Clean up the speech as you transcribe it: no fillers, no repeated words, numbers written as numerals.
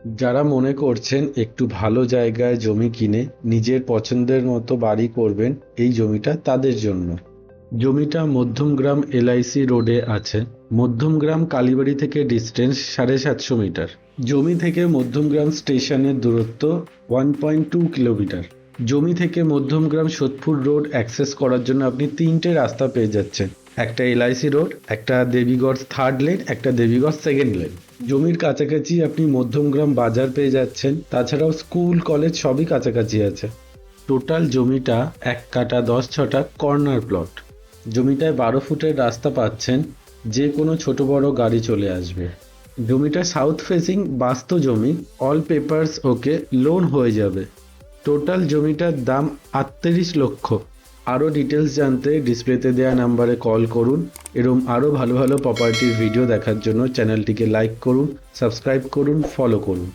যারা মনে করছেন একটু ভালো জায়গায় জমি কিনে নিজের পছন্দের মতো বাড়ি করবেন, এই জমিটা তাদের জন্য। জমিটা মধ্যমগ্রাম এলআইসি রোডে আছে। মধ্যমগ্রাম কালীবাড়ি থেকে ডিস্টেন্স 750 মিটার। জমি থেকে মধ্যমগ্রাম স্টেশনের দূরত্ব 1.2 কিলোমিটার। জমি থেকে মধ্যমগ্রাম সোদপুর রোড অ্যাক্সেস করার জন্য আপনি তিনটে রাস্তা পেয়ে যাচ্ছেন। একটা এলআইসি রোড, একটা দেবীগড় থার্ড লেন, একটা দেবীগড় সেকেন্ড লেন। জমির কাছাকাছি আপনি মধ্যমগ্রাম বাজার পেয়ে যাচ্ছেন, তাছাড়াও স্কুল কলেজ সবই কাছাকাছি আছে। টোটাল জমিটা 1 কাঠা 10 ছটা কর্নার প্লট। জমিটায় 12 ফুটের রাস্তা পাচ্ছেন, যে কোনো ছোট বড় গাড়ি চলে আসবে। জমিটা সাউথ ফেসিং বাস্তু জমি, অল পেপারস ওকে, লোন হয়ে যাবে। টোটাল জমিটার দাম 38 লক্ষ। আরও ডিটেলস জানতে ডিসপ্লেতে দেওয়া নাম্বারে কল করুন। এরম আরও ভালো ভালো প্রপার্টির ভিডিও দেখার জন্য চ্যানেলটিকে লাইক করুন, সাবস্ক্রাইব করুন, ফলো করুন।